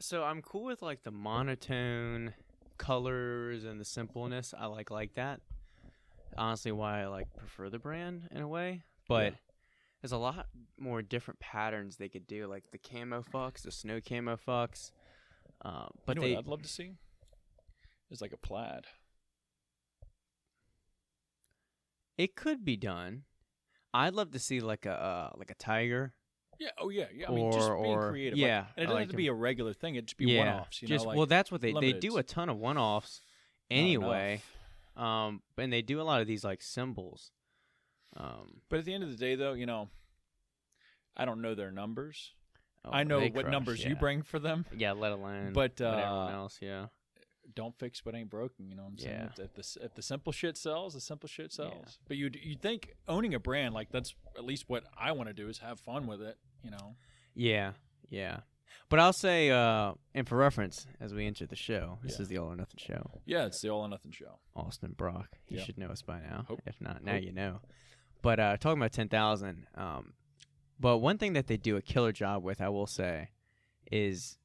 So I'm cool with like the monotone colors and the simpleness. I like that. Honestly, why I like prefer the brand in a way. But there's a lot more different patterns they could do, like the camo fucks, the snow camo fucks. But what I'd love to see is like a plaid. It could be done. I'd love to see like a tiger. Yeah. Oh yeah. Yeah. I mean, just being creative. Yeah, like, and it doesn't have to be a regular thing. It just be one-offs. You know, like well, that's what they limiteds. do a ton of one-offs anyway. And they do a lot of these like symbols. But at the end of the day, though, you know, I don't know their numbers. Oh, I know what numbers you bring for them. Yeah, let alone but everyone else. Yeah. Don't fix what ain't broken. You know what I'm saying? Yeah. If the simple shit sells, the simple shit sells. Yeah. But you think owning a brand, like, that's at least what I want to do, is have fun with it. You know? Yeah. Yeah. But I'll say, and for reference, as we enter the show, this is the All or Nothing show. Yeah, it's the All or Nothing show. Austin Brock. You should know us by now. Hope. If not, now you know. But talking about 10,000, but one thing that they do a killer job with, I will say, is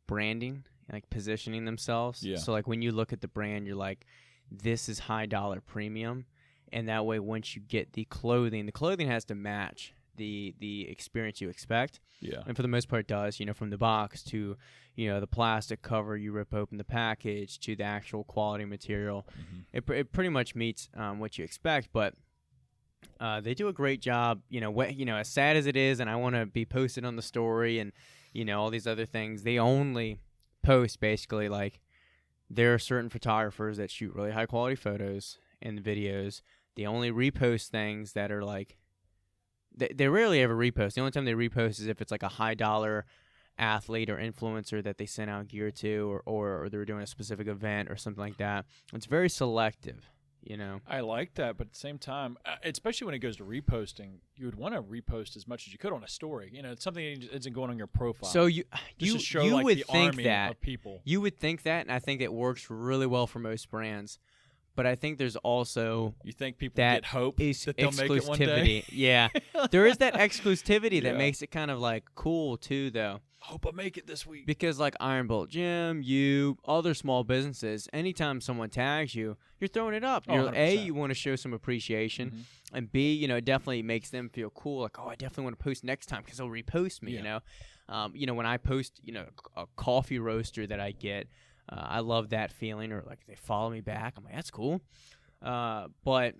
branding, like positioning themselves. Yeah. So like when you look at the brand, you're like, this is high dollar premium. And that way, once you get the clothing has to match the experience you expect. Yeah. And for the most part, it does, you know, from the box to, you know, the plastic cover, you rip open the package, to the actual quality material. Mm-hmm. It pretty much meets what you expect, but they do a great job, you know, as sad as it is, and I want to be posted on the story and, you know, all these other things, they only post basically like there are certain photographers that shoot really high quality photos and videos. They only repost things that are like, they rarely ever repost. The only time they repost is if it's like a high dollar athlete or influencer that they sent out gear to, or they're doing a specific event or something like that. It's very selective, you know. I like that, but at the same time, especially when it goes to reposting, you would want to repost as much as you could on a story. You know, it's something that isn't going on your profile. So you like would the think army that of people. You would think that, and I think it works really well for most brands. But I think there's also you think people that get hope that they'll make it one day. Yeah, there is that exclusivity that makes it kind of like cool too, though. Hope I make it this week. Because like Iron Bolt Gym, you, other small businesses, anytime someone tags you, you're throwing it up. You're, you want to show some appreciation, and B, you know, it definitely makes them feel cool. Like, oh, I definitely want to post next time because they'll repost me. You know, when I post, you know, a coffee roaster that I get. I love that feeling, or like they follow me back. I'm like, that's cool. But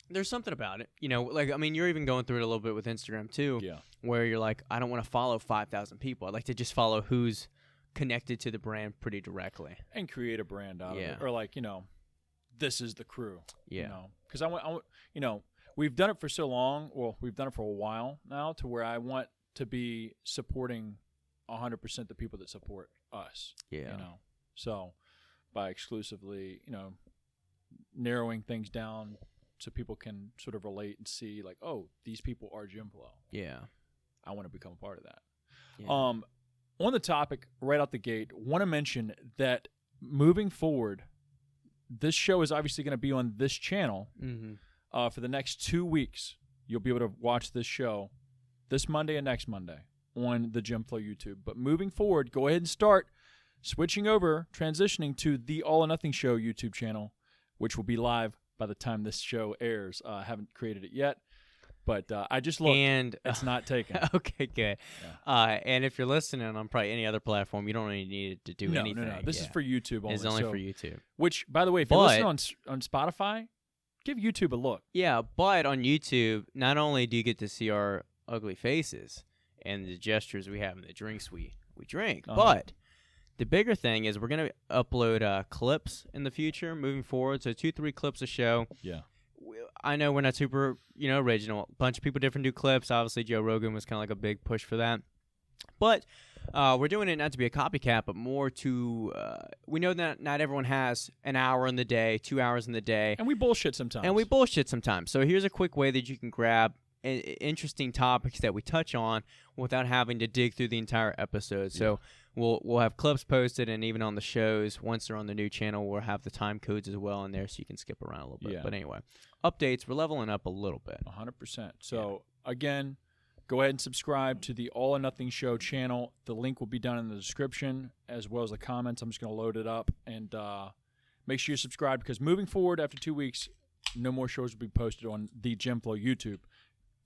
there's something about it, you know. Like, I mean, you're even going through it a little bit with Instagram too, where you're like, I don't want to follow 5,000 people. I'd like to just follow who's connected to the brand pretty directly and create a brand out of it, or like, you know, this is the crew. You know, because I want, you know, we've done it for so long. Well, we've done it for a while now, to where I want to be supporting 100% the people that support us. You know. So, by exclusively, you know, narrowing things down so people can sort of relate and see, like, oh, these people are Gym Flow. Yeah. I want to become a part of that. Yeah. On the topic, right out the gate, want to mention that moving forward, this show is obviously going to be on this channel for the next 2 weeks. You'll be able to watch this show this Monday and next Monday on the Gym Flow YouTube. But moving forward, go ahead and start switching over, transitioning to the All or Nothing Show YouTube channel, which will be live by the time this show airs. I haven't created it yet, but I just looked, and it's not taken. Okay, good. Yeah. And if you're listening on probably any other platform, you don't really need to do anything. No. This is for YouTube only. It's only for YouTube. Which, by the way, if you're listening on Spotify, give YouTube a look. Yeah, but on YouTube, not only do you get to see our ugly faces and the gestures we have and the drinks we drink, but the bigger thing is we're going to upload clips in the future moving forward. So 2-3 clips a show. Yeah. I know we're not super, you know, original. A bunch of people different do clips. Obviously, Joe Rogan was kind of like a big push for that. But we're doing it not to be a copycat, but more to we know that not everyone has an hour in the day, 2 hours in the day. And we bullshit sometimes. So here's a quick way that you can grab interesting topics that we touch on without having to dig through the entire episode. So we'll have clips posted, and even on the shows, once they're on the new channel, we'll have the time codes as well in there, so you can skip around a little bit. But anyway, updates, we're leveling up a little bit. 100%. So again, go ahead and subscribe to the All or Nothing Show channel. The link will be down in the description as well as the comments. I'm just going to load it up. And make sure you subscribe because moving forward after 2 weeks, no more shows will be posted on the Gym Flow YouTube.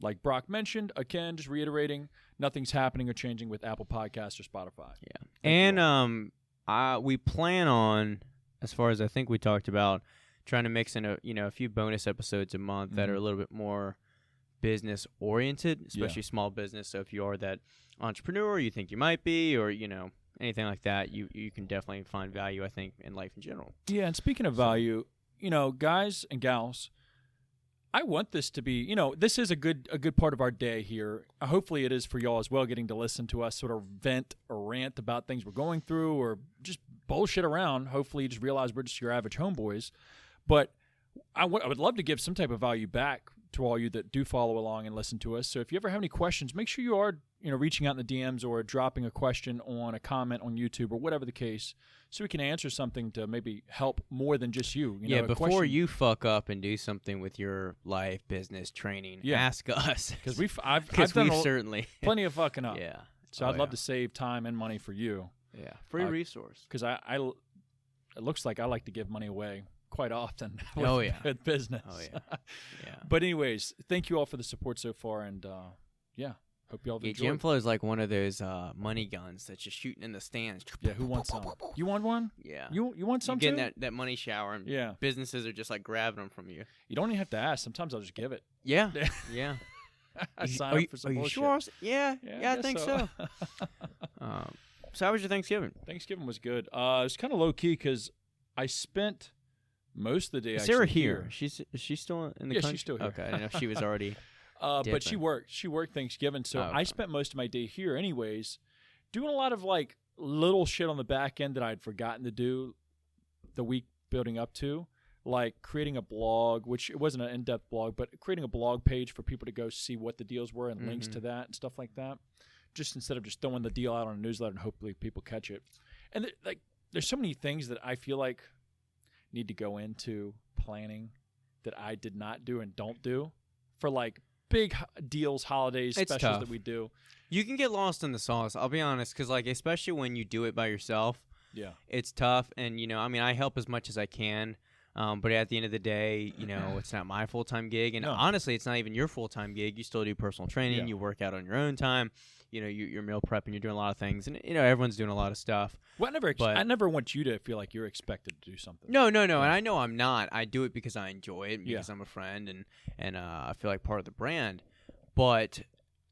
Like Brock mentioned, again, just reiterating, nothing's happening or changing with Apple Podcasts or Spotify. Yeah. And we plan on, as far as I think we talked about, trying to mix in a few bonus episodes a month that are a little bit more business oriented, especially small business. So if you are that entrepreneur you think you might be, or anything like that, you can definitely find value, I think, in life in general. Yeah, and speaking of value, guys and gals, I want this to be, this is a good part of our day here. Hopefully it is for y'all as well, getting to listen to us sort of vent or rant about things we're going through or just bullshit around. Hopefully you just realize we're just your average homeboys. But I would love to give some type of value back to all you that do follow along and listen to us. So if you ever have any questions, make sure you are reaching out in the DMs or dropping a question on a comment on YouTube or whatever the case, so we can answer something to maybe help more than just you. Before you fuck up and do something with your life, business, training, ask us because I've done certainly plenty of fucking up. Yeah, so I'd love to save time and money for you. Yeah, free resource. Because it looks like I like to give money away quite often with business. Oh yeah. Yeah. But anyways, thank you all for the support so far, and hope you all have enjoyed. Gym Flow is like one of those money guns that's just shooting in the stands. Yeah, who wants some? You want one? Yeah. You want some You're too? getting that money shower, and businesses are just like grabbing them from you. You don't even have to ask. Sometimes I'll just give it. Yeah. Yeah. I sign up for some bullshit. Sure? Yeah, I think so. So how was your Thanksgiving? Thanksgiving was good. It was kind of low key because I spent most of the day. Is Sarah here? Is she still in the country? Yeah, she's still here. Okay, I didn't know if she was already. But she worked. She worked Thanksgiving, so I spent most of my day here, anyways, doing a lot of like little shit on the back end that I'd forgotten to do the week building up to, like creating a blog, which it wasn't an in-depth blog, but creating a blog page for people to go see what the deals were and links to that and stuff like that. Just instead of just throwing the deal out on a newsletter and hopefully people catch it. And there's so many things that I feel like need to go into planning that I did not do and don't do for like big deals, holidays, specials that we do. You can get lost in the sauce, I'll be honest, because like especially when you do it by yourself, it's tough. And I help as much as I can, but at the end of the day, it's not my full-time gig, and honestly, it's not even your full-time gig. You still do personal training, you work out on your own time. You're meal prepping, you're doing a lot of things, and everyone's doing a lot of stuff. Well, I never want you to feel like you're expected to do something. No, and I know I'm not. I do it because I enjoy it, because I'm a friend, and I feel like part of the brand. But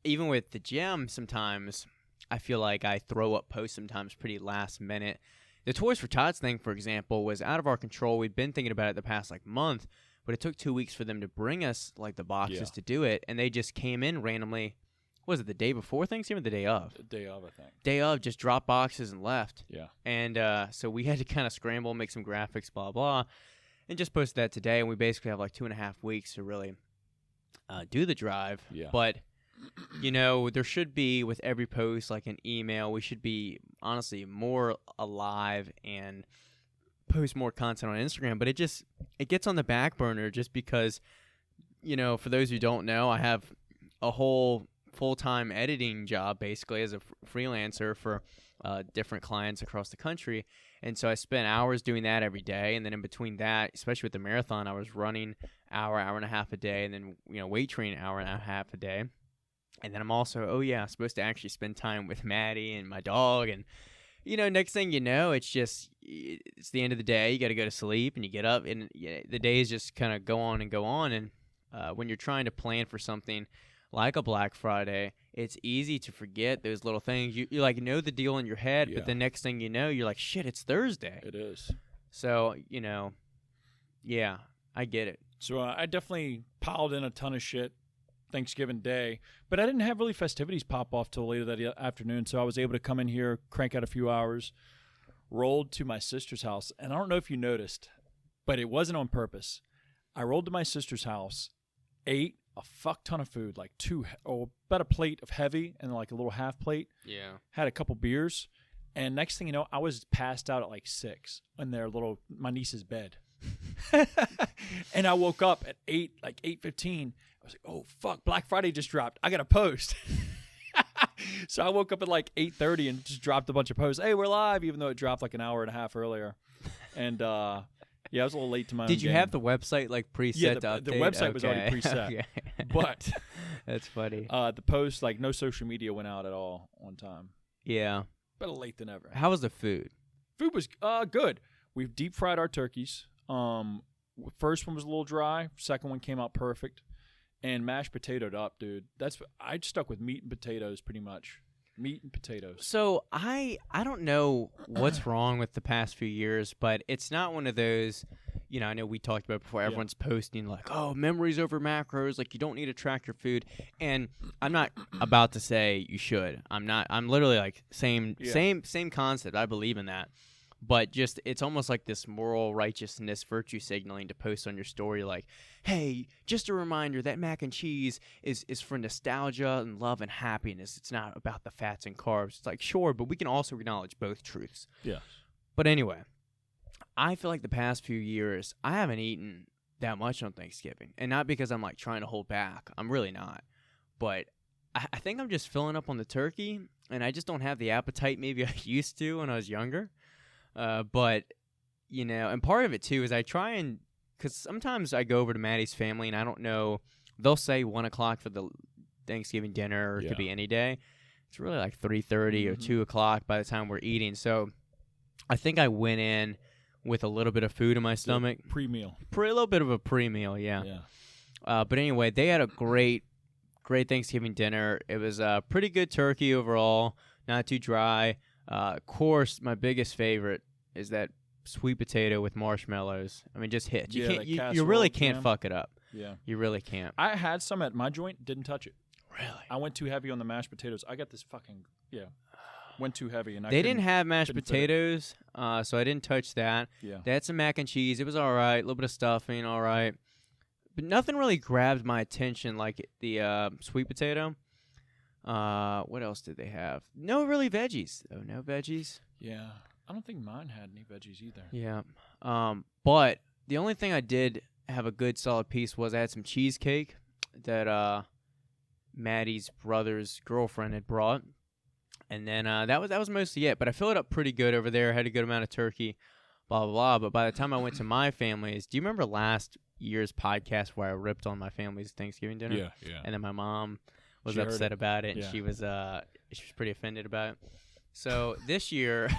even with the gym, sometimes I feel like I throw up posts sometimes pretty last minute. The Toys for Tots thing, for example, was out of our control. We'd been thinking about it the past month, but it took 2 weeks for them to bring us the boxes to do it, and they just came in randomly. Was it the day before Thanksgiving or the day of? The day of, I think. Day of, just dropped boxes and left. Yeah. And so we had to kind of scramble, make some graphics, blah, blah, and just posted that today. And we basically have 2.5 weeks to really do the drive. Yeah. But, there should be, with every post, an email. We should be, honestly, more alive and post more content on Instagram. But it gets on the back burner just because, for those who don't know, I have a whole full-time editing job basically as a freelancer for different clients across the country, and so I spent hours doing that every day. And then in between that, especially with the marathon, I was running hour and a half a day, and then weight training hour and a half a day. And then I'm also supposed to actually spend time with Maddie and my dog, and next thing you know, it's the end of the day. You got to go to sleep, and you get up, and the days just kind of go on and go on. And when you're trying to plan for something like a Black Friday, it's easy to forget those little things. You know the deal in your head, but the next thing you know, you're like, shit, it's Thursday. It is. So, I get it. So I definitely piled in a ton of shit Thanksgiving Day, but I didn't have really festivities pop off till later that afternoon, so I was able to come in here, crank out a few hours, rolled to my sister's house, and I don't know if you noticed, but it wasn't on purpose. I rolled to my sister's house, ate a fuck ton of food, about a plate of heavy and a little half plate. Yeah. Had a couple beers, and next thing you know, I was passed out at 6 in my niece's bed. And I woke up at 8:15. I was like, oh, fuck, Black Friday just dropped. I got to post. So I woke up at like 8:30 and just dropped a bunch of posts. Hey, we're live, even though it dropped like an hour and a half earlier. And yeah, I was a little late to my Did you have the website like preset? Yeah, to update? the website was already preset. Okay. But that's funny. The post, like no social media went out at all on time. Yeah. Better late than ever. How was the food? Food was good. We've deep fried our turkeys. First one was a little dry. Second one came out perfect. And mashed potatoed up, dude. I stuck with meat and potatoes pretty much. Meat and potatoes. So I don't know what's wrong with the past few years, but it's not one of those, I know we talked about before, everyone's posting like, oh, memories over macros, like you don't need to track your food. And I'm not about to say you should. I'm literally like same concept. I believe in that. But just it's almost like this moral righteousness, virtue signaling to post on your story like, hey, just a reminder that mac and cheese is for nostalgia and love and happiness. It's not about the fats and carbs. It's like, sure, but we can also acknowledge both truths. Yeah. But anyway, I feel like the past few years, I haven't eaten that much on Thanksgiving. And not because I'm like trying to hold back. I'm really not. But I think I'm just filling up on the turkey, and I just don't have the appetite maybe I used to when I was younger. But, and part of it, too, is I try and – because sometimes I go over to Maddie's family, and I don't know – they'll say 1 o'clock for the Thanksgiving dinner, or it could be any day. It's really like 3:30 or 2 o'clock by the time we're eating. So I think I went in with a little bit of food in my stomach. Pre-meal. A little bit of a pre-meal, yeah. But anyway, they had a great Thanksgiving dinner. It was a pretty good turkey overall, not too dry. Of course, my biggest favorite is that sweet potato with marshmallows. I mean, just hits. You really can't fuck it up. Yeah. You really can't. I had some at my joint, didn't touch it. Really? I went too heavy on the mashed potatoes. I got this went too heavy. And they didn't have mashed potatoes, so I didn't touch that. Yeah. They had some mac and cheese. It was all right. A little bit of stuffing, all right. But nothing really grabbed my attention like the sweet potato. What else did they have? No really veggies. Oh, no veggies. Yeah. I don't think mine had any veggies either. Yeah. But the only thing I did have a good solid piece was I had some cheesecake that Maddie's brother's girlfriend had brought. And then that was mostly it. But I filled it up pretty good over there. Had a good amount of turkey, blah, blah, blah. But by the time I went to my family's, do you remember last year's podcast where I ripped on my family's Thanksgiving dinner? Yeah. And then my mom was upset about it, and she was pretty offended about it. So this year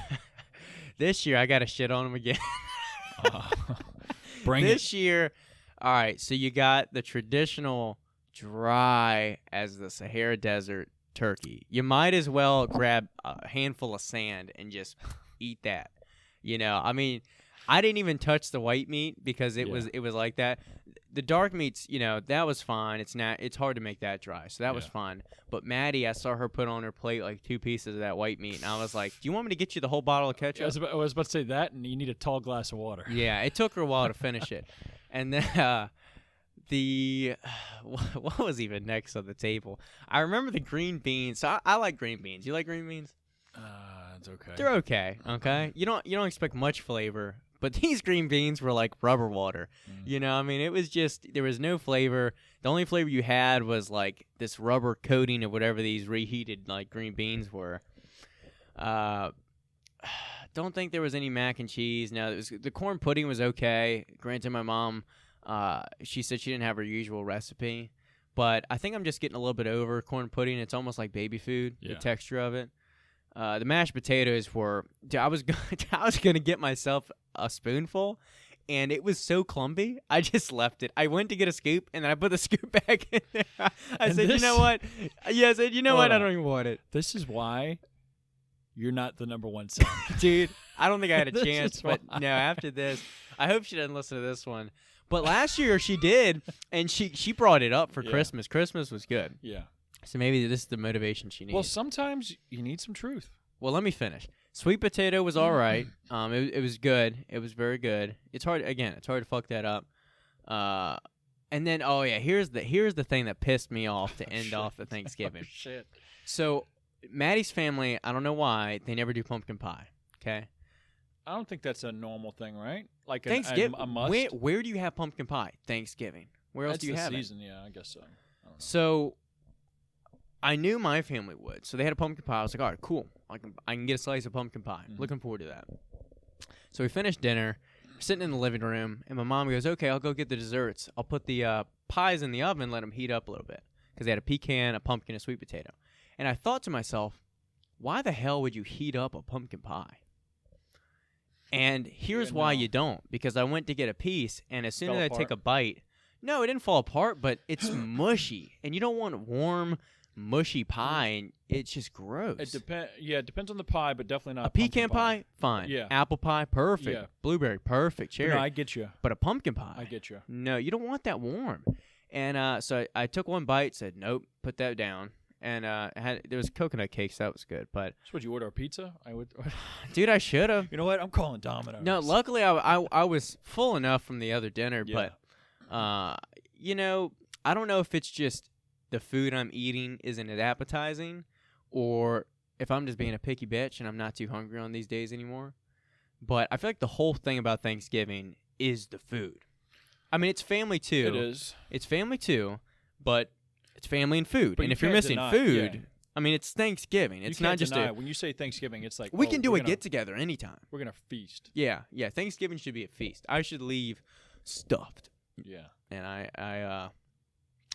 I got to shit on them again. This year, all right, so you got the traditional dry as the Sahara Desert turkey. You might as well grab a handful of sand and just eat that. I mean, I didn't even touch the white meat because it was like that. The dark meats, that was fine. It's hard to make that dry, so that was fine. But Maddie, I saw her put on her plate like 2 pieces of that white meat, and I was like, "Do you want me to get you the whole bottle of ketchup?" I was about to say that, and you need a tall glass of water. Yeah, it took her a while to finish it, and then what was even next on the table? I remember the green beans. So I like green beans. You like green beans? It's okay. They're okay. Okay, you don't expect much flavor. But these green beans were like rubber water. I mean, it was just, there was no flavor. The only flavor you had was like this rubber coating of whatever these reheated like green beans were. Don't think there was any mac and cheese. No, the corn pudding was okay. Granted, my mom, she said she didn't have her usual recipe. But I think I'm just getting a little bit over corn pudding. It's almost like baby food, the texture of it. The mashed potatoes were. I was gonna get myself a spoonful, and it was so clumpy. I just left it. I went to get a scoop, and then I put the scoop back in there. I said, "You know what? Yeah, I said, you know what? I don't even want it." This is why you're not the number one son, dude. I don't think I had a chance. But no, after this, I hope she doesn't listen to this one. But last year she did, and she brought it up for Christmas. Christmas was good. Yeah. So maybe this is the motivation she needs. Well, sometimes you need some truth. Well, let me finish. Sweet potato was all right. It was good. It was very good. It's hard to fuck that up. And then here's the thing that pissed me off to end off the Thanksgiving. Shit. So Maddie's family, I don't know why, they never do pumpkin pie. Okay. I don't think that's a normal thing, right? Like Thanksgiving. a must. Where do you have pumpkin pie? Thanksgiving. Where else That's do you the have season, yeah, I guess so. I don't know. So I knew my family would. So they had a pumpkin pie. I was like, all right, cool. I can get a slice of pumpkin pie. Looking forward to that. So we finished dinner, sitting in the living room, and my mom goes, okay, I'll go get the desserts. I'll put the pies in the oven, let them heat up a little bit. Because they had a pecan, a pumpkin, a sweet potato. And I thought to myself, why the hell would you heat up a pumpkin pie? And here's why you don't. Because I went to get a piece, and as soon as I take a bite, no, it didn't fall apart, but it's mushy. And you don't want warm, mushy pie, and it's just gross. It depends on the pie, but definitely not a pecan pie. Fine. Yeah. Apple pie, perfect. Yeah. Blueberry, perfect. Cherry. No, I get you. But a pumpkin pie. I get you. No, you don't want that warm. And so I took one bite, said, nope, put that down. And there was coconut cake, so that was good. But so would you order a pizza? I would. Dude, I should have. You know what? I'm calling Domino's. No, luckily I was full enough from the other dinner. Yeah. But, you know, I don't know if it's just the food I'm eating isn't as appetizing, or if I'm just being a picky bitch and I'm not too hungry on these days anymore. But I feel like the whole thing about Thanksgiving is the food. I mean, it's family too. It is. It's family too, but it's family and food. But and you if you're can't missing deny, food, yeah. I mean, it's Thanksgiving. It's you can't not just deny. When you say Thanksgiving, it's like we can do a gonna, get-together anytime. We're going to feast. Yeah. Thanksgiving should be a feast. I should leave stuffed. Yeah. And I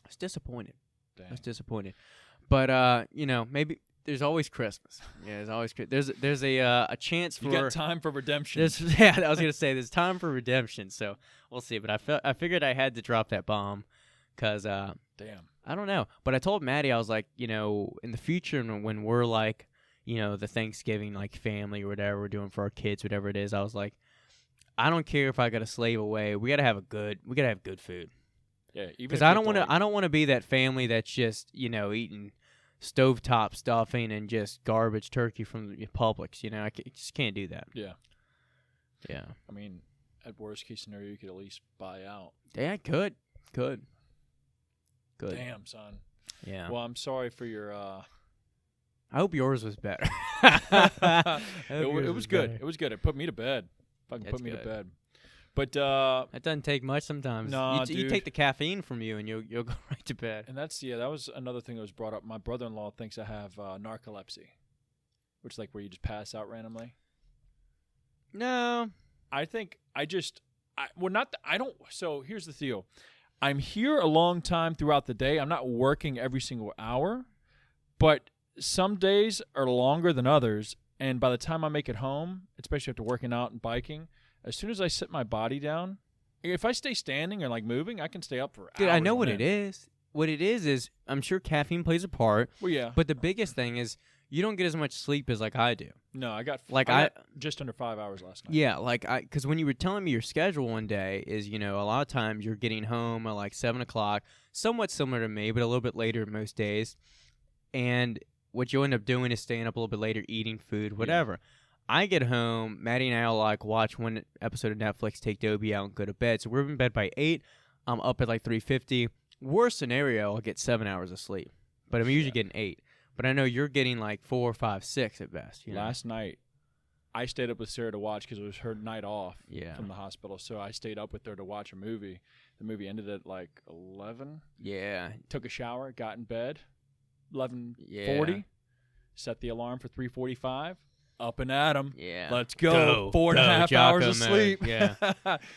was disappointed. Dang. I was disappointed. But, you know, maybe there's always Christmas. Yeah, there's always there's a chance for... You got time for redemption. Yeah, I was going to say there's time for redemption, so we'll see. But I figured I had to drop that bomb because... Damn. I don't know. But I told Maddie, I was like, you know, in the future when we're like, you know, the Thanksgiving like family or whatever we're doing for our kids, whatever it is, I was like, I don't care if I got to slave away. We got to have good food. Yeah, because I don't want to be that family that's just, you know, eating stovetop stuffing and just garbage turkey from the Publix. You know, I just can't do that. Yeah. Yeah. I mean, at worst case scenario, you could at least buy out. Yeah, could. Good. Damn, son. Yeah. Well, I'm sorry for your. I hope yours was better. It was good. Better. It was good. It put me to bed. Fucking put me to bed. But that doesn't take much sometimes. No, you take the caffeine from you and you'll go right to bed. And that was another thing that was brought up. My brother-in-law thinks I have narcolepsy, which is like where you just pass out randomly. No, I think I don't. So here's the deal. I'm here a long time throughout the day. I'm not working every single hour, but some days are longer than others. And by the time I make it home, especially after working out and biking, as soon as I sit my body down, if I stay standing or like moving, I can stay up for hours. Dude, I know what it is. What it is I'm sure caffeine plays a part. Well, yeah. But the biggest thing is you don't get as much sleep as like I do. No, I got just under 5 hours last night. Yeah, because when you were telling me your schedule one day is, you know, a lot of times you're getting home at like 7 o'clock, somewhat similar to me, but a little bit later most days. And what you end up doing is staying up a little bit later, eating food, whatever. Yeah. I get home, Maddie and I will like watch one episode of Netflix, take Dobie out and go to bed. So we're in bed by 8. I'm up at like 3:50. Worst scenario, I'll get 7 hours of sleep. But I'm usually getting 8. But I know you're getting like 4, 5, 6 at best. You know? Last night, I stayed up with Sarah to watch because it was her night off from the hospital. So I stayed up with her to watch a movie. The movie ended at like 11. Yeah. Took a shower, got in bed, 11:40. Set the alarm for 3:45. Up and at 'em. Yeah. Let's go. 4.5 hours of sleep. Yeah.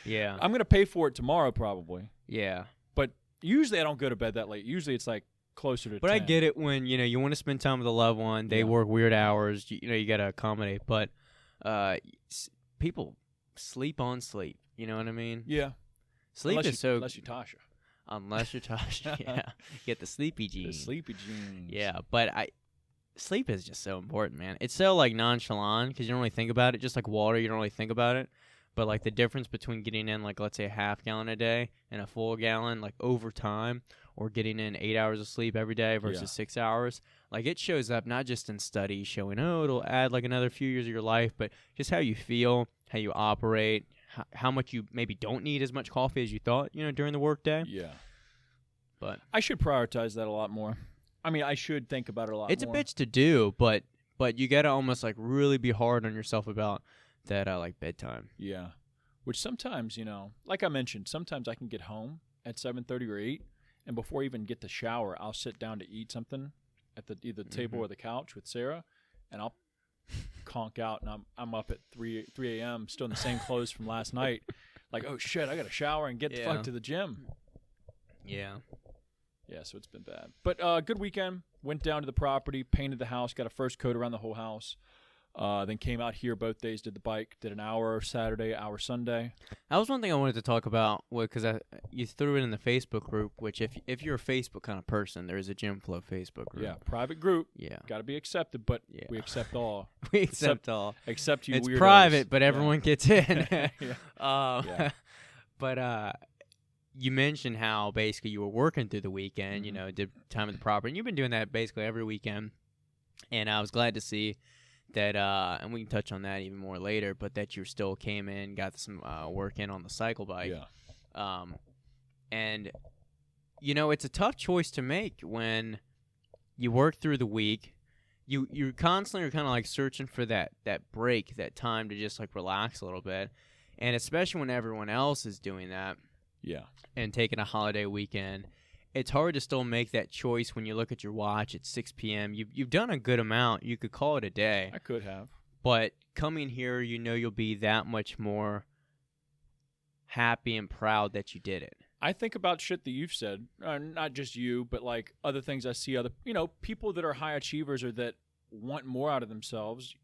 Yeah. I'm going to pay for it tomorrow probably. Yeah. But usually I don't go to bed that late. Usually it's like closer to 10. I get it when, you know, you want to spend time with a loved one. They work weird hours. You know, you got to accommodate. But people sleep on sleep. You know what I mean? Yeah. Sleep unless you're Tasha. Unless you're Tasha, yeah. Get the sleepy gene. The sleepy genes. Yeah, but sleep is just so important, man. It's so, like, nonchalant because you don't really think about it. Just like water, you don't really think about it. But, like, the difference between getting in, like, let's say a half gallon a day and a full gallon, like, over time, or getting in 8 hours of sleep every day versus 6 hours, like, it shows up not just in studies showing, it'll add, like, another few years of your life, but just how you feel, how you operate, how much you maybe don't need as much coffee as you thought, you know, during the workday. Yeah. But I should prioritize that a lot more. I mean, I should think about it a lot more. It's a bitch to do, but you got to almost, like, really be hard on yourself about that, like, bedtime. Yeah. Which sometimes, you know, like I mentioned, sometimes I can get home at 7:30 or 8, and before I even get to shower, I'll sit down to eat something at either the table or the couch with Sarah, and I'll conk out, and I'm up at 3 a.m. still in the same clothes from last night. Like, oh shit, I got to shower and get the fuck to the gym. Yeah. Yeah, so it's been bad. But good weekend. Went down to the property, painted the house, got a first coat around the whole house. Then came out here both days, did the bike, did an hour Saturday, hour Sunday. That was one thing I wanted to talk about, because you threw it in the Facebook group, which if you're a Facebook kind of person, there is a Gym Flow Facebook group. Yeah, private group. Yeah. Got to be accepted, but we accept all. We accept all. Except you It's weirdos. private, but everyone gets in. But you mentioned how basically you were working through the weekend, did time at the property, and you've been doing that basically every weekend. And I was glad to see that, and we can touch on that even more later, but that you still came in, got some work in on the cycle bike. Yeah. And, it's a tough choice to make when you work through the week. You constantly are kind of like searching for that break, that time to just like relax a little bit. And especially when everyone else is doing that. Yeah. And taking a holiday weekend, it's hard to still make that choice when you look at your watch at 6 p.m. You've done a good amount. You could call it a day. I could have. But coming here, you'll be that much more happy and proud that you did it. I think about shit that you've said, not just you, but like other things I see people that are high achievers or that want more out of themselves.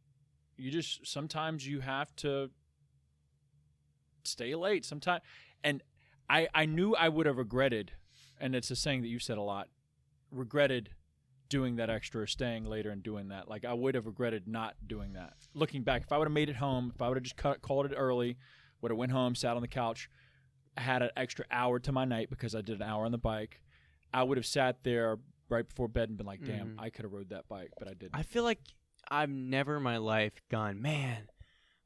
Sometimes you have to stay late sometimes. And I knew I would have regretted, and it's a saying that you said a lot, regretted doing that extra or staying later and doing that. Like, I would have regretted not doing that. Looking back, if I would have made it home, if I would have just called it early, would have went home, sat on the couch, had an extra hour to my night because I did an hour on the bike, I would have sat there right before bed and been like, damn, I could have rode that bike, but I didn't. I feel like I've never in my life gone, man,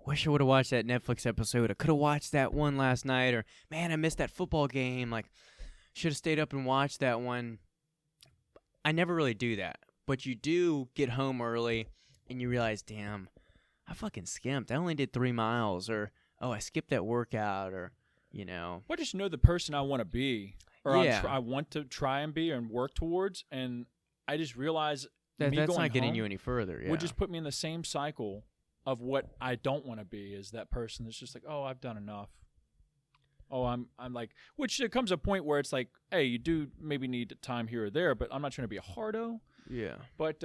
wish I would have watched that Netflix episode. I could have watched that one last night. Or, man, I missed that football game. Like, should have stayed up and watched that one. I never really do that. But you do get home early, and you realize, damn, I fucking skimped. I only did 3 miles. Or, oh, I skipped that workout. Or, Well, I just know the person I want to be. Or I want to try and be and work towards. And I just realize that's not getting you any further. Would just put me in the same cycle of what I don't want to be, is that person that's just like, oh, I've done enough. Oh, I'm like, which there comes a point where it's like, hey, you do maybe need time here or there, but I'm not trying to be a hardo. Yeah. But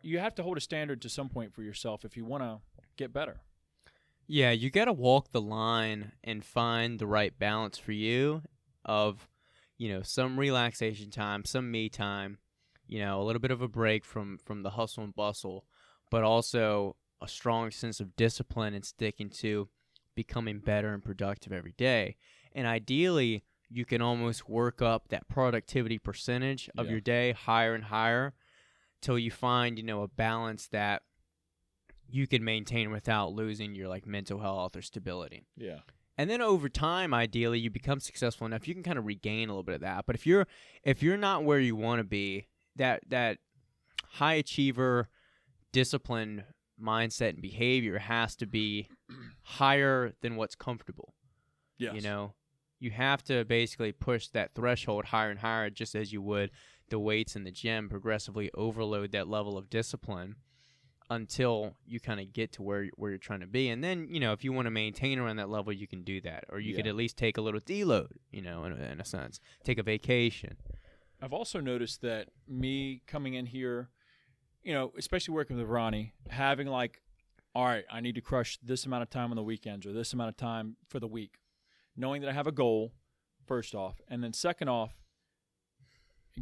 you have to hold a standard to some point for yourself if you want to get better. Yeah, you got to walk the line and find the right balance for you of, some relaxation time, some me time, a little bit of a break from the hustle and bustle, but also a strong sense of discipline and sticking to becoming better and productive every day. And ideally, you can almost work up that productivity percentage of your day higher and higher till you find, a balance that you can maintain without losing your like mental health or stability. Yeah. And then over time, ideally, you become successful enough, you can kind of regain a little bit of that. But if you're not where you want to be, that high achiever, disciplined mindset and behavior has to be higher than what's comfortable. Yes. You have to basically push that threshold higher and higher, just as you would the weights in the gym, progressively overload that level of discipline until you kind of get to where you're trying to be. And then, if you want to maintain around that level, you can do that. Or you could at least take a little deload, in a sense. Take a vacation. I've also noticed that me coming in here, especially working with Ronnie, having like, all right, I need to crush this amount of time on the weekends or this amount of time for the week. Knowing that I have a goal, first off. And then second off,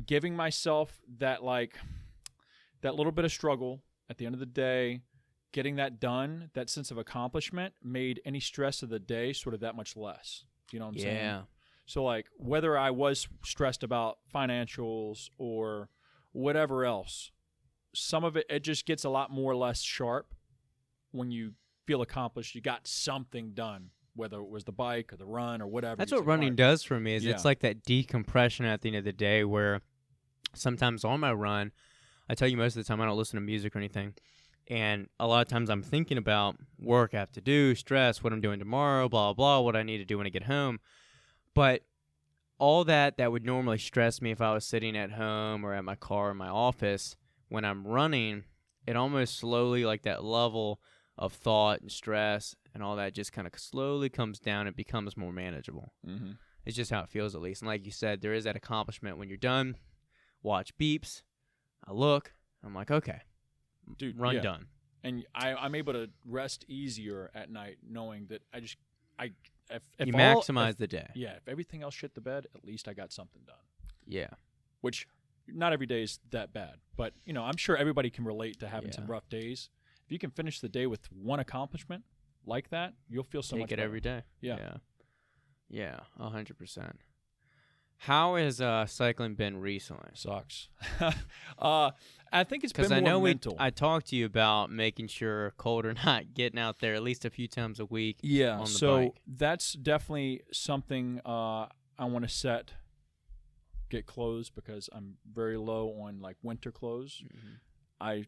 giving myself that little bit of struggle at the end of the day, getting that done, that sense of accomplishment made any stress of the day sort of that much less. Do you know what I'm saying? Yeah. So like whether I was stressed about financials or whatever else, some of it just gets a lot more or less sharp when you feel accomplished. You got something done, whether it was the bike or the run or whatever. That's what running does for me. It's like that decompression at the end of the day, where sometimes on my run, I tell you most of the time I don't listen to music or anything, and a lot of times I'm thinking about work I have to do, stress, what I'm doing tomorrow, blah, blah, what I need to do when I get home. But all that would normally stress me if I was sitting at home or at my car in my office, when I'm running, it almost slowly, like that level of thought and stress and all that just kind of slowly comes down and becomes more manageable. Mm-hmm. It's just how it feels, at least. And like you said, there is that accomplishment when you're done. Watch beeps. I look. I'm like, okay, dude, run done. And I'm able to rest easier at night knowing that if you maximize the day. Yeah, if everything else shit the bed, at least I got something done. Yeah. Which not every day is that bad. But, I'm sure everybody can relate to having some rough days. If you can finish the day with one accomplishment like that, you'll feel so much better. Take it every day. Yeah. Yeah, 100%. How has cycling been recently? Sucks. I think it's been more mental. I talked to you about making sure cold or not, getting out there at least a few times a week. Yeah, on the so bike. that's definitely something I want to get clothes, because I'm very low on like winter clothes. Mm-hmm.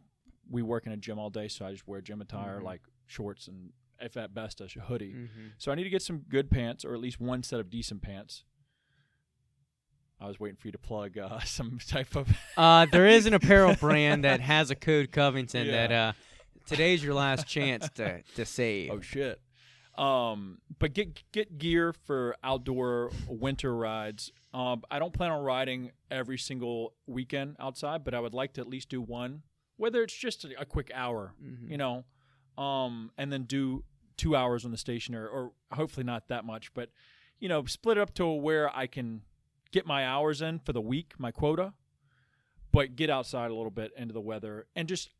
We work in a gym all day, so I just wear gym attire, Mm-hmm. like shorts and, if at best, a hoodie. Mm-hmm. So I need to get some good pants, or at least one set of decent pants. I was waiting for you to plug some type of... There is an apparel brand that has a code Covington Yeah. that today's your last chance to save. Oh, shit. But get gear for outdoor winter rides. I don't plan on riding every single weekend outside, but I would like to at least do one, whether it's just a quick hour, Mm-hmm. And then do 2 hours on the station, or hopefully not that much, but, split it up to where I can get my hours in for the week, my quota, but get outside a little bit into the weather. And just,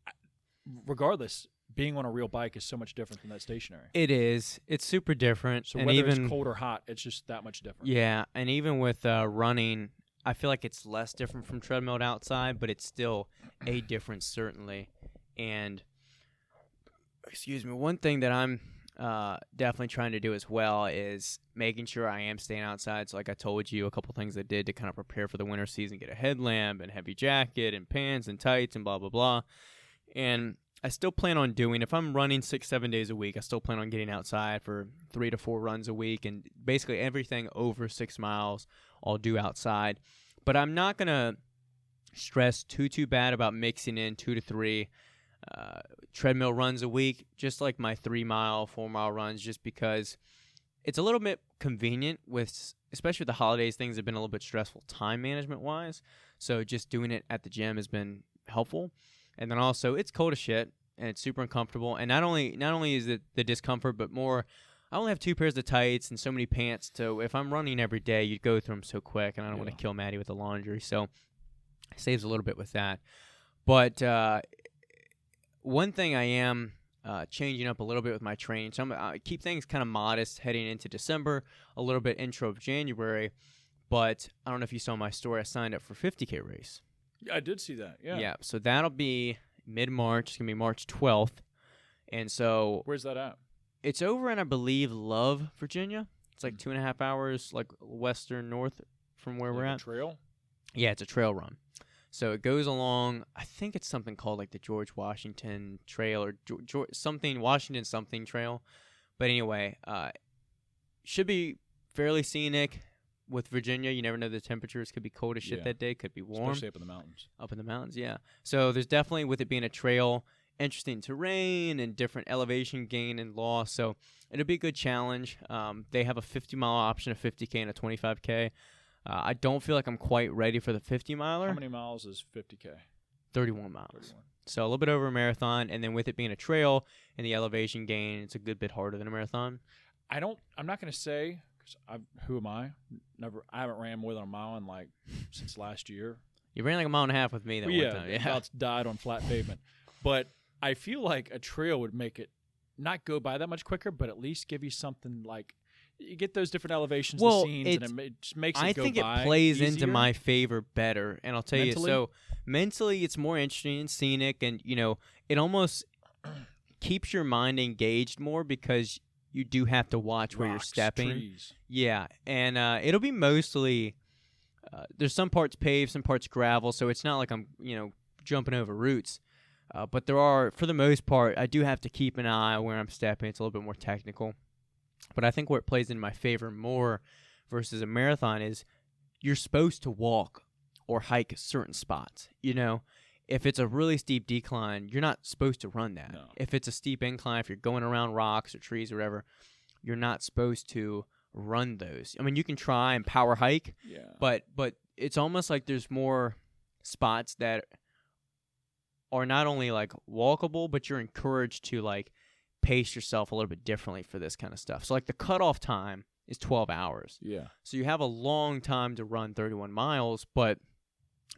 regardless, being on a real bike is so much different than that stationary. It is. It's super different. So and whether even, it's cold or hot, it's just that much different. Yeah, and even with running, I feel like it's less different from treadmill to outside, but it's still a difference, certainly. And, one thing that I'm definitely trying to do as well is making sure I am staying outside. So like I told you, a couple things I did to kind of prepare for the winter season, get a headlamp and heavy jacket and pants and tights and blah, blah, blah. And I still plan on doing, if I'm running 6-7 days a week, I still plan on getting outside for 3 to 4 runs a week, and basically everything over 6 miles I'll do outside. But I'm not going to stress too bad about mixing in 2 to 3 treadmill runs a week, just like my 3-mile, 4-mile runs, just because it's a little bit convenient especially with the holidays. Things have been a little bit stressful time management wise. So just doing it at the gym has been helpful. And then also it's cold as shit and it's super uncomfortable. And not only is it the discomfort, but more, I only have 2 pairs of tights and so many pants. So if I'm running every day, you'd go through them so quick, and I don't want to kill Maddie with the laundry. So it saves a little bit with that. But one thing I am changing up a little bit with my training, so I keep things kind of modest heading into December, a little bit intro of January, but I don't know if you saw my story, I signed up for 50K race. Yeah, I did see that, Yeah, so that'll be mid-March, it's going to be March 12th, and so... Where's that at? It's over in, I believe, Love, Virginia. It's like 2.5 hours, like western north from where we're at. A trail? Yeah, it's a trail run. So it goes along, I think it's something called like the George Washington Trail or Washington something trail. But anyway, should be fairly scenic. With Virginia, you never know, the temperatures could be cold as shit that day, could be warm. Especially up in the mountains. Up in the mountains, yeah. So there's definitely, with it being a trail, interesting terrain and different elevation gain and loss. So it'll be a good challenge. They have a 50-mile option, a 50K, and a 25K. I don't feel like I'm quite ready for the 50-miler. How many miles is 50K? 31 miles. So a little bit over a marathon, and then with it being a trail and the elevation gain, it's a good bit harder than a marathon. I'm not going to say, because who am I? I haven't ran more than a mile since last year. You ran like a mile and a half with me that one time. Yeah, about died on flat pavement. But I feel like a trail would make it not go by that much quicker, but at least give you something like, you get those different elevations, the scenes, and it just makes it go by I think it plays easier. into my favor better, and I'll tell you. So mentally, it's more interesting and scenic, and it almost keeps your mind engaged more because you do have to watch where you're stepping. Trees. Yeah, and it'll be mostly there's some parts paved, some parts gravel, so it's not like I'm jumping over roots. But there are, for the most part, I do have to keep an eye on where I'm stepping. It's a little bit more technical. But I think where it plays in my favor more versus a marathon is you're supposed to walk or hike certain spots. If it's a really steep decline, you're not supposed to run that. No. If it's a steep incline, if you're going around rocks or trees or whatever, you're not supposed to run those. I mean, you can try and power hike, but it's almost like there's more spots that are not only like walkable, but you're encouraged to like pace yourself a little bit differently for this kind of stuff. So like the cutoff time is 12 hours. Yeah. So you have a long time to run 31 miles, but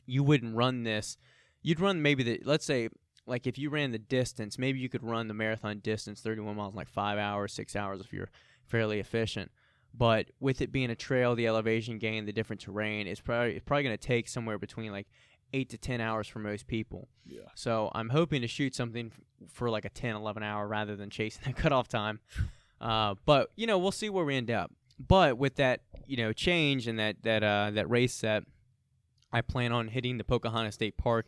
you wouldn't run this. You'd run maybe let's say, like if you ran the distance, maybe you could run the marathon distance, 31 miles in like 5 hours, 6 hours if you're fairly efficient. But with it being a trail, the elevation gain, the different terrain, it's probably going to take somewhere between like 8 to 10 hours for most people. Yeah. So I'm hoping to shoot something for like a 10, 11 hour rather than chasing the cutoff time. But, we'll see where we end up. But with that, change and that race set, I plan on hitting the Pocahontas State Park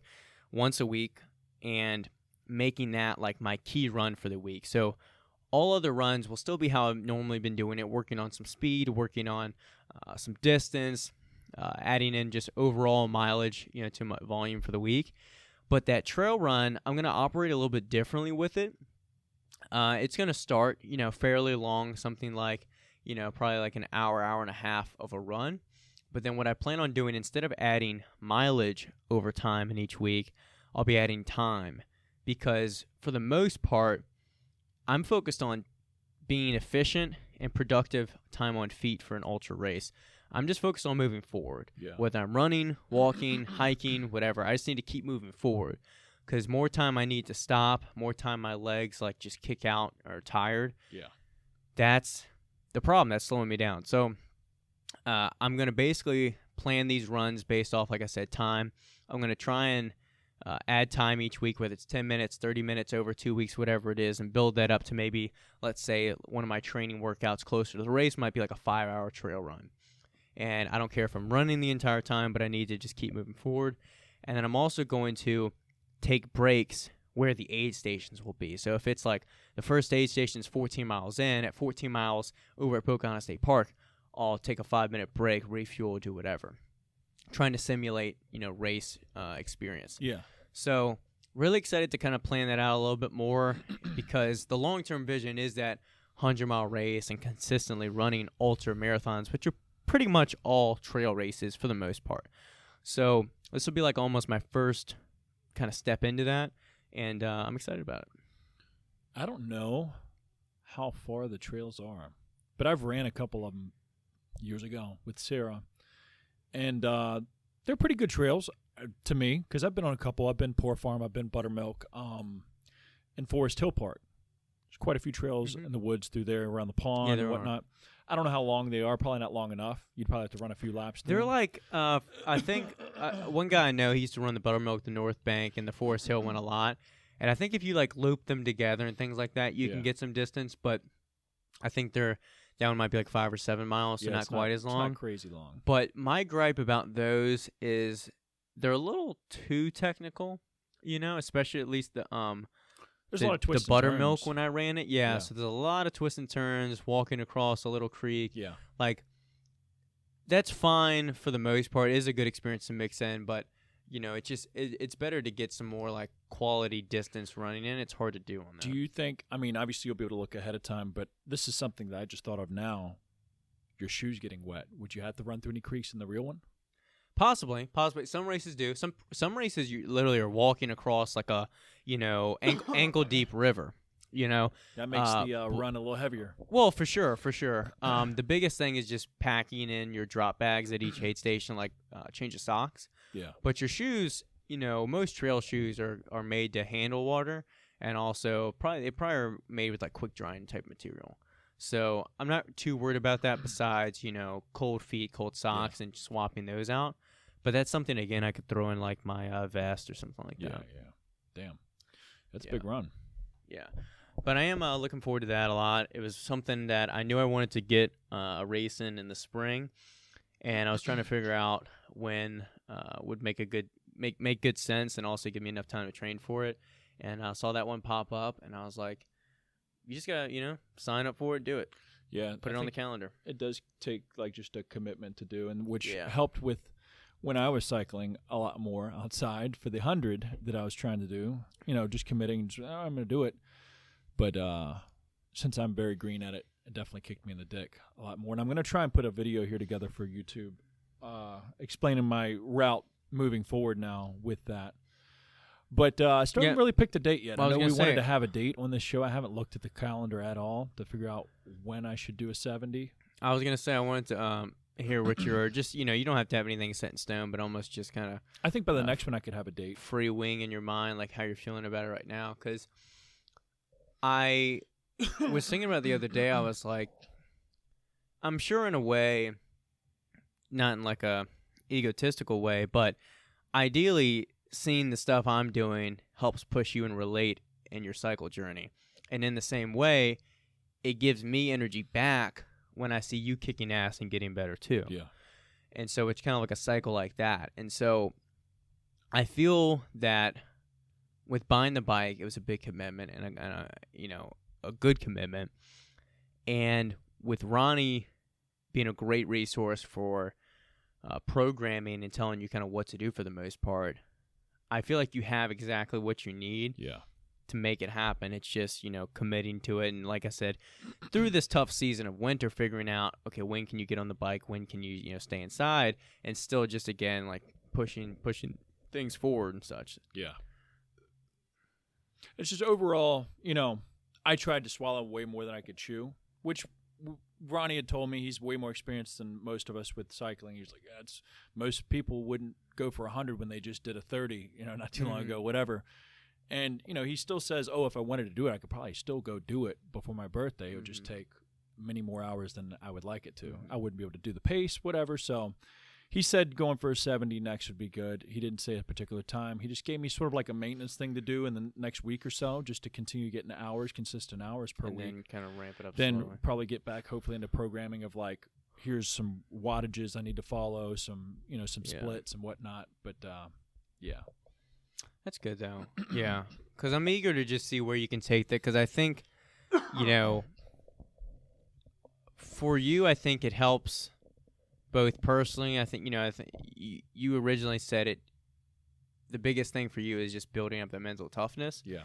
once a week and making that like my key run for the week. So all other runs will still be how I've normally been doing it, working on some speed, working on some distance, adding in just overall mileage, to my volume for the week. But that trail run, I'm going to operate a little bit differently with it. It's going to start, fairly long, something like, probably like an hour and a half of a run. But then what I plan on doing, instead of adding mileage over time in each week, I'll be adding time. Because for the most part, I'm focused on being efficient and productive time on feet for an ultra race. I'm just focused on moving forward. Yeah. Whether I'm running, walking, hiking, whatever, I just need to keep moving forward. Because more time I need to stop, more time my legs like just kick out or tired. Yeah. That's the problem. That's slowing me down. So I'm going to basically plan these runs based off, like I said, time. I'm going to try and add time each week, whether it's 10 minutes, 30 minutes over 2 weeks, whatever it is, and build that up to maybe, let's say, one of my training workouts closer to the race might be like a 5-hour trail run. And I don't care if I'm running the entire time, but I need to just keep moving forward. And then I'm also going to take breaks where the aid stations will be. So if it's like the first aid station is 14 miles in, at 14 miles over at Pocahontas State Park, I'll take a 5-minute break, refuel, do whatever. Trying to simulate, race experience. Yeah. So really excited to kind of plan that out a little bit more because the long-term vision is that 100-mile race and consistently running ultra marathons, which are pretty much all trail races for the most part. So this will be like almost my first kind of step into that, and I'm excited about it. I don't know how far the trails are, but I've ran a couple of them years ago with Sarah, and they're pretty good trails to me because I've been on a couple. I've been Poor Farm, I've been Buttermilk, and Forest Hill Park. There's quite a few trails in the woods through there around the pond and whatnot. I don't know how long they are. Probably not long enough. You'd probably have to run a few laps. They're like, I think one guy I know, he used to run the Buttermilk, the North Bank, and the Forest Hill one a lot. And I think if you like loop them together and things like that, you can get some distance. But I think that one might be like 5 or 7 miles, so not quite as long. It's not crazy long. But my gripe about those is they're a little too technical, especially at least the There's a lot of twists the Buttermilk and turns. when I ran it. Yeah, so there's a lot of twists and turns, walking across a little creek. Yeah. Like, that's fine for the most part. It is a good experience to mix in, but, it's better to get some more, like, quality distance running in. It's hard to do on that. Do you think, obviously you'll be able to look ahead of time, but this is something that I just thought of now. Your shoes getting wet. Would you have to run through any creeks in the real one? Possibly. Some races do. Some races you literally are walking across like a, ankle deep river. That makes the run a little heavier. Well, for sure. The biggest thing is just packing in your drop bags at each aid station, like change of socks. Yeah. But your shoes, most trail shoes are made to handle water, and also they probably are made with like quick drying type material. So I'm not too worried about that. Besides, cold feet, cold socks, and swapping those out. But that's something again I could throw in like my vest or something like that. Yeah. Damn, that's a big run. Yeah. But I am looking forward to that a lot. It was something that I knew I wanted to get a race in the spring, and I was trying to figure out when would make good sense and also give me enough time to train for it. And I saw that one pop up, and I was like, you just gotta sign up for it, do it. Yeah, put it on the calendar. It does take like just a commitment to do, and which Yeah. helped with when I was cycling a lot more outside for the 100 that I was trying to do. Just committing. I'm going to do it. But since I'm very green at it, it definitely kicked me in the dick a lot more. And I'm going to try and put a video here together for YouTube, explaining my route moving forward now with that. But I still haven't really picked a date yet. I know we wanted to have a date on this show. I haven't looked at the calendar at all to figure out when I should do a 70. I was going to say I wanted to hear what you're just, you don't have to have anything set in stone, but almost just kind of. I think by the next one I could have a date. Free wing in your mind, like how you're feeling about it right now. Because I was thinking about it the other day. I was like, I'm sure in a way, not in like a egotistical way, but ideally seeing the stuff I'm doing helps push you and relate in your cycle journey. And in the same way, it gives me energy back when I see you kicking ass and getting better too. Yeah. And so it's kind of like a cycle like that. And so I feel that with buying the bike, it was a big commitment and a good commitment. And with Ronnie being a great resource for programming and telling you kind of what to do for the most part, I feel like you have exactly what you need to make it happen. It's just, committing to it. And like I said, through this tough season of winter, figuring out, okay, when can you get on the bike? When can you, stay inside? And still just, again, like pushing things forward and such. Yeah. It's just overall, I tried to swallow way more than I could chew, which Ronnie had told me he's way more experienced than most of us with cycling. He's like, most people wouldn't go for 100 when they just did a 30, not too long ago, whatever. And, he still says, if I wanted to do it, I could probably still go do it before my birthday. It would just take many more hours than I would like it to. I wouldn't be able to do the pace, whatever. So he said going for a 70 next would be good. He didn't say a particular time. He just gave me sort of like a maintenance thing to do in the next week or so, just to continue getting consistent hours per week. And then kind of ramp it up Then slowly. probably get back hopefully into programming of like, here's some wattages I need to follow, some splits and whatnot. But yeah. That's good, though. Yeah. Because I'm eager to just see where you can take that. Because I think, for you, I think it helps both personally. I think, you originally said it. The biggest thing for you is just building up the mental toughness. Yeah.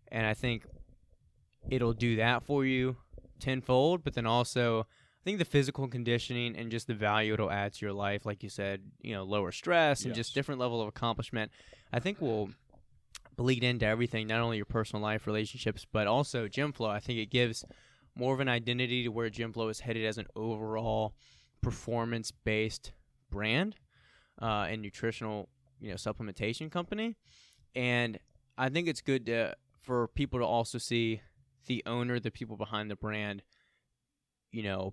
And I think it'll do that for you tenfold. But then also, I think the physical conditioning and just the value it'll add to your life, like you said, lower stress and just different level of accomplishment, I think will bleed into everything, not only your personal life, relationships, but also Gym Flow. I think it gives more of an identity to where Gym Flow is headed as an overall performance-based brand and nutritional, supplementation company. And I think it's good for people to also see the owner, the people behind the brand,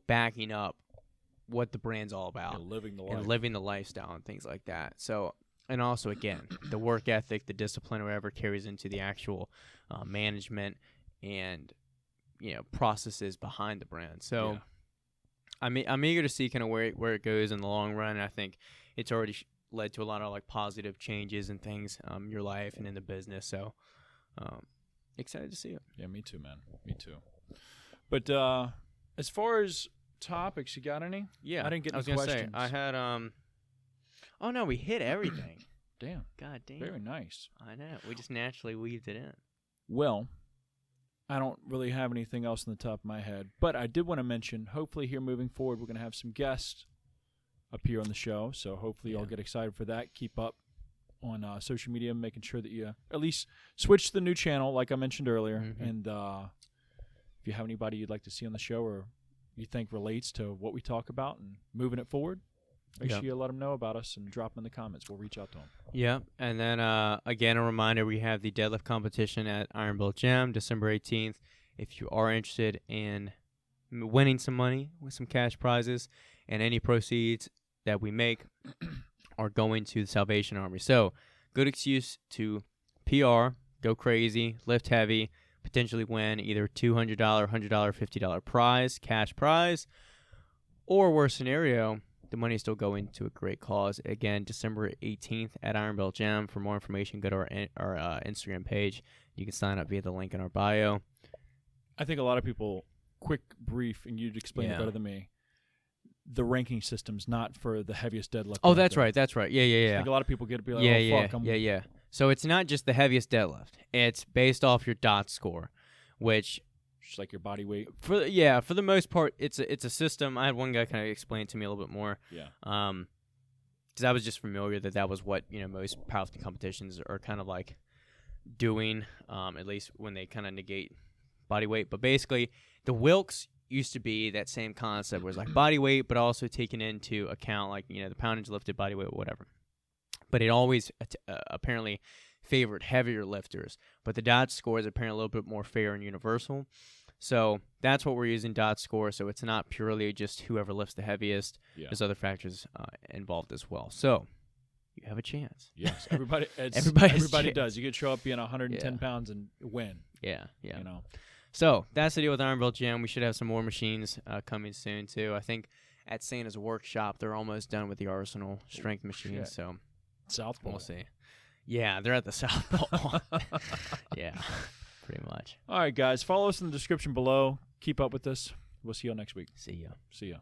backing up what the brand's all about. Living the life. And living the lifestyle and things like that. So, and also, again, the work ethic, the discipline, or whatever carries into the actual management and, processes behind the brand. So I'm eager to see kind of where it goes in the long run. I think it's already led to a lot of like positive changes and things in your life and in the business. So excited to see it. Yeah, me too, man. Me too. But as far as topics, you got any? Yeah, I didn't get I was any gonna questions. say I had Oh no, we hit everything. Damn. God damn. Very nice. I know. We just naturally weaved it in. Well, I don't really have anything else on the top of my head, but I did want to mention, hopefully here moving forward, we're going to have some guests appear on the show, so hopefully y'all get excited for that. Keep up on social media, making sure that you at least switch to the new channel, like I mentioned earlier, and if you have anybody you'd like to see on the show or you think relates to what we talk about and moving it forward, make sure you let them know about us and drop them in the comments. We'll reach out to them. Yeah, and then again, a reminder, we have the deadlift competition at Iron Built Gym, December 18th. If you are interested in winning some money with some cash prizes, and any proceeds that we make are going to the Salvation Army. So, good excuse to PR, go crazy, lift heavy, potentially win either $200, $100, $50 prize, cash prize, or worst scenario, the money is still going to a great cause. Again, December 18th at Iron Belt Gym. For more information, go to our Instagram page. You can sign up via the link in our bio. I think a lot of people quick brief, and you'd explain it better than me. The ranking system's not for the heaviest deadlift. Oh, that's right. That's right. Yeah. I think a lot of people get to be like, fuck. Yeah. So it's not just the heaviest deadlift. It's based off your DOT score, which just like your body weight. For the most part, it's a system. I had one guy kind of explain to me a little bit more. Yeah. Because I was just familiar that was what most powerlifting competitions are kind of like doing, at least when they kind of negate body weight. But basically, the Wilks used to be that same concept, where it's like body weight, but also taking into account like the poundage lifted, body weight, whatever. But it always apparently favored heavier lifters. But the DOT score is apparently a little bit more fair and universal. So that's what we're using DOT score. So it's not purely just whoever lifts the heaviest. Yeah. There's other factors involved as well. So you have a chance. Yes, everybody does. You could show up being 110 pounds and win. Yeah. So that's the deal with Ironville Gym. We should have some more machines coming soon too. I think at Santa's workshop they're almost done with the Arsenal strength machines. So South Pole. We'll see. Yeah, they're at the South Pole. Yeah, pretty much. All right, guys. Follow us in the description below. Keep up with us. We'll see you all next week. See ya.